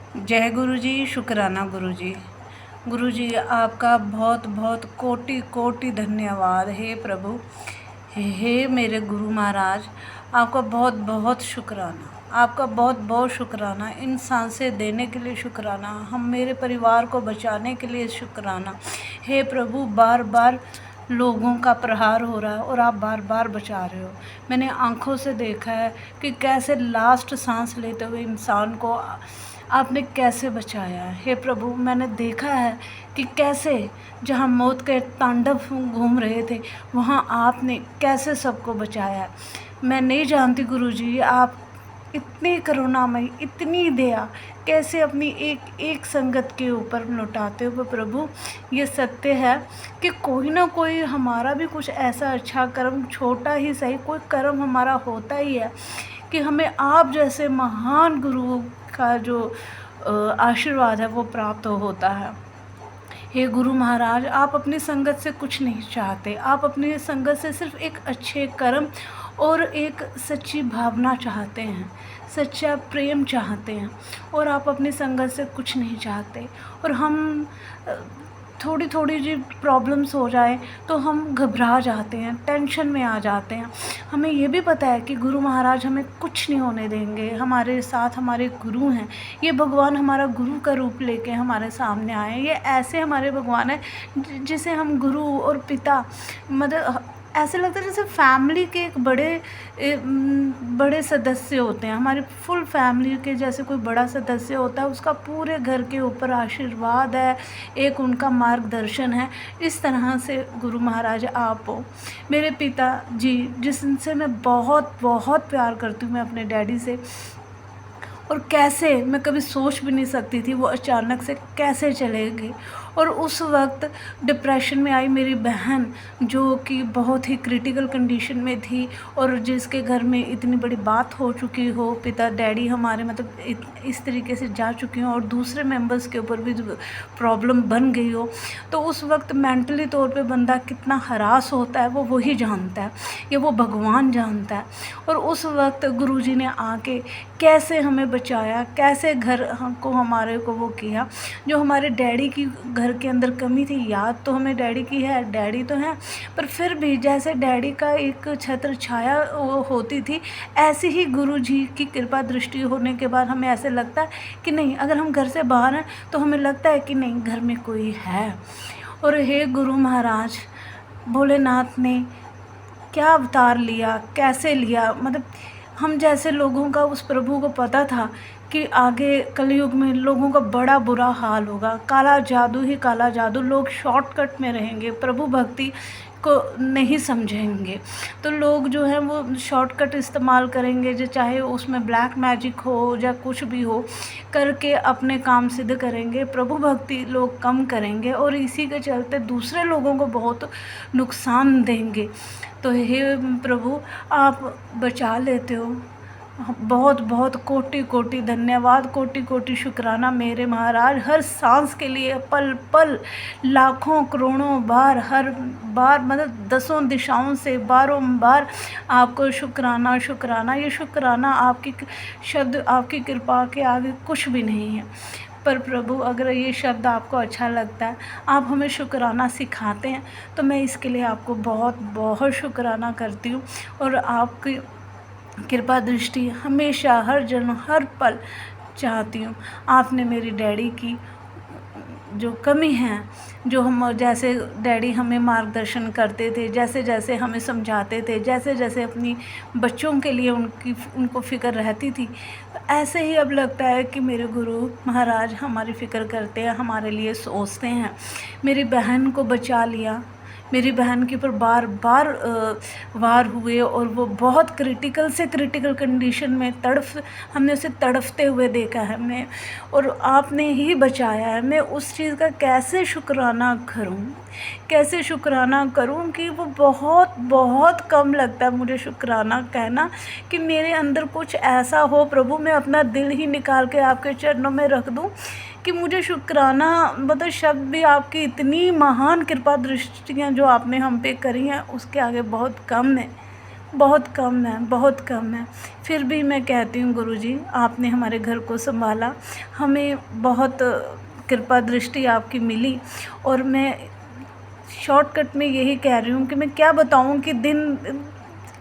जय गुरु जी। शुक्राना गुरु जी। गुरु जी आपका बहुत बहुत कोटि कोटि धन्यवाद। हे प्रभु, हे मेरे गुरु महाराज, आपका बहुत बहुत शुक्राना। आपका बहुत बहुत शुक्राना इन सांसें देने के लिए, शुक्राना हम मेरे परिवार को बचाने के लिए, शुक्राना। हे प्रभु, बार बार लोगों का प्रहार हो रहा है और आप बार बार बचा रहे हो। मैंने आंखों से देखा है कि कैसे लास्ट सांस लेते हुए इंसान को आपने कैसे बचाया है। हे प्रभु, मैंने देखा है कि कैसे जहाँ मौत के तांडव घूम रहे थे वहाँ आपने कैसे सबको बचाया है। मैं नहीं जानती गुरुजी, आप इतनी करुणामयी, इतनी दया कैसे अपनी एक एक संगत के ऊपर लौटाते हो प्रभु। ये सत्य है कि कोई ना कोई हमारा भी कुछ ऐसा अच्छा कर्म, छोटा ही सही कोई कर्म हमारा होता ही है कि हमें आप जैसे महान गुरुओं का जो आशीर्वाद है वो प्राप्त होता है। हे गुरु महाराज, आप अपनी संगत से कुछ नहीं चाहते, आप अपनी संगत से सिर्फ एक अच्छे कर्म और एक सच्ची भावना चाहते हैं, सच्चा प्रेम चाहते हैं, और आप अपनी संगत से कुछ नहीं चाहते। और हम थोड़ी थोड़ी जी प्रॉब्लम्स हो जाए तो हम घबरा जाते हैं, टेंशन में आ जाते हैं। हमें ये भी पता है कि गुरु महाराज हमें कुछ नहीं होने देंगे, हमारे साथ हमारे गुरु हैं। ये भगवान हमारा गुरु का रूप लेके हमारे सामने आए। ये ऐसे हमारे भगवान हैं जिसे हम गुरु और पिता, मतलब ऐसे लगता है जैसे फैमिली के एक बड़े सदस्य होते हैं। हमारी फुल फैमिली के जैसे कोई बड़ा सदस्य होता है, उसका पूरे घर के ऊपर आशीर्वाद है, एक उनका मार्गदर्शन है। इस तरह से गुरु महाराज आप हो। मेरे पिता जी, जिनसे मैं बहुत बहुत प्यार करती हूँ, मैं अपने डैडी से, और कैसे मैं कभी सोच भी नहीं सकती थी वो अचानक से कैसे चले गए। और उस वक्त डिप्रेशन में आई मेरी बहन, जो कि बहुत ही क्रिटिकल कंडीशन में थी, और जिसके घर में इतनी बड़ी बात हो चुकी हो, पिता डैडी हमारे मतलब इस तरीके से जा चुके हों और दूसरे मेंबर्स के ऊपर भी प्रॉब्लम बन गई हो, तो उस वक्त मेंटली तौर पे बंदा कितना हरास होता है वो वही जानता है, ये वो भगवान जानता है। और उस वक्त गुरुजी ने आके कैसे हमें बचाया, कैसे घर हमको हमारे को वो किया। जो हमारे डैडी की घर के अंदर कमी थी, याद तो हमें डैडी की है, डैडी तो हैं, पर फिर भी जैसे डैडी का एक छत्र छाया होती थी, ऐसे ही गुरु जी की कृपा दृष्टि होने के बाद हमें ऐसे लगता है कि नहीं, अगर हम घर से बाहर हैं तो हमें लगता है कि नहीं, घर में कोई है। और हे गुरु महाराज, भोलेनाथ ने क्या अवतार लिया, कैसे लिया, मतलब हम जैसे लोगों का उस प्रभु को पता था कि आगे कलयुग में लोगों का बड़ा बुरा हाल होगा, काला जादू ही काला जादू, लोग शॉर्टकट में रहेंगे, प्रभु भक्ति को नहीं समझेंगे, तो लोग जो हैं वो शॉर्टकट इस्तेमाल करेंगे, जो चाहे उसमें ब्लैक मैजिक हो या कुछ भी हो, करके अपने काम सिद्ध करेंगे, प्रभु भक्ति लोग कम करेंगे और इसी के चलते दूसरे लोगों को बहुत नुकसान देंगे। तो हे प्रभु, आप बचा लेते हो। बहुत बहुत कोटि कोटि धन्यवाद, कोटि कोटि शुक्राना मेरे महाराज। हर सांस के लिए पल पल लाखों करोड़ों बार, हर बार मतलब दसों दिशाओं से बारंबार आपको शुक्राना शुक्राना। ये शुक्राना आपकी शब्द, आपकी कृपा के आगे कुछ भी नहीं है। पर प्रभु, अगर ये शब्द आपको अच्छा लगता है, आप हमें शुक्राना सिखाते हैं, तो मैं इसके लिए आपको बहुत बहुत शुक्राना करती हूँ। और आपकी कृपा दृष्टि हमेशा, हर जन्म, हर पल चाहती हूँ। आपने मेरी डैडी की जो कमी है, जो हम जैसे डैडी हमें मार्गदर्शन करते थे, जैसे जैसे हमें समझाते थे, जैसे जैसे अपनी बच्चों के लिए उनको फ़िक्र रहती थी, ऐसे ही अब लगता है कि मेरे गुरु महाराज हमारी फ़िक्र करते हैं, हमारे लिए सोचते हैं। मेरी बहन को बचा लिया, मेरी बहन के ऊपर बार बार वार हुए और वो बहुत क्रिटिकल से क्रिटिकल कंडीशन में हमने उसे तड़फते हुए देखा है मैं, और आपने ही बचाया है। मैं उस चीज़ का कैसे शुक्राना करूं, कैसे शुक्राना करूं कि वो बहुत बहुत कम लगता है मुझे शुक्राना कहना, कि मेरे अंदर कुछ ऐसा हो प्रभु, मैं अपना दिल ही निकाल के आपके चरणों में रख दूं कि मुझे शुक्राना, मतलब शब्द भी, आपकी इतनी महान कृपा दृष्टियाँ जो आपने हम पे करी हैं उसके आगे बहुत कम है। बहुत कम है, बहुत कम है। फिर भी मैं कहती हूँ गुरुजी, आपने हमारे घर को संभाला, हमें बहुत कृपा दृष्टि आपकी मिली। और मैं शॉर्टकट में यही कह रही हूँ कि मैं क्या बताऊँ कि दिन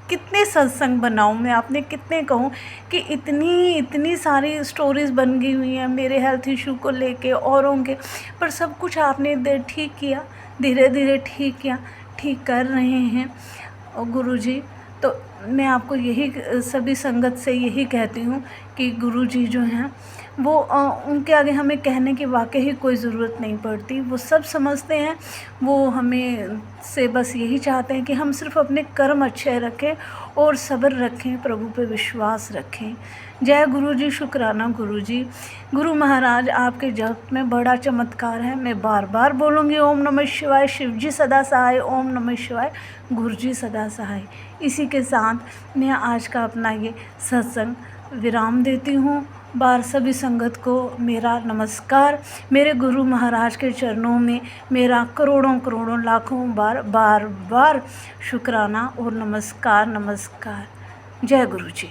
कितने सत्संग बनाऊँ मैं, आपने कितने कहूँ कि इतनी सारी स्टोरीज़ बन गई हुई हैं मेरे हेल्थ इशू को लेके, औरों के, पर सब कुछ आपने ठीक किया, धीरे धीरे ठीक किया, ठीक कर रहे हैं। और गुरुजी, तो मैं आपको यही सभी संगत से यही कहती हूँ कि गुरुजी जो हैं वो उनके आगे हमें कहने की वाकई ही कोई ज़रूरत नहीं पड़ती, वो सब समझते हैं। वो हमें से बस यही चाहते हैं कि हम सिर्फ अपने कर्म अच्छे रखें और सब्र रखें, प्रभु पे विश्वास रखें। जय गुरुजी, शुक्राना गुरुजी। गुरु महाराज आपके जप में बड़ा चमत्कार है। मैं बार बार बोलूँगी ओम नमः शिवाय, शिवजी सदा सहाय, ओम नमः शिवाय, गुरुजी सदा सहाय। इसी के साथ मैं आज का अपना ये सत्संग विराम देती हूँ। बार सभी संगत को मेरा नमस्कार। मेरे गुरु महाराज के चरणों में मेरा करोड़ों करोड़ों लाखों बार शुक्राना और नमस्कार। जय गुरु जी।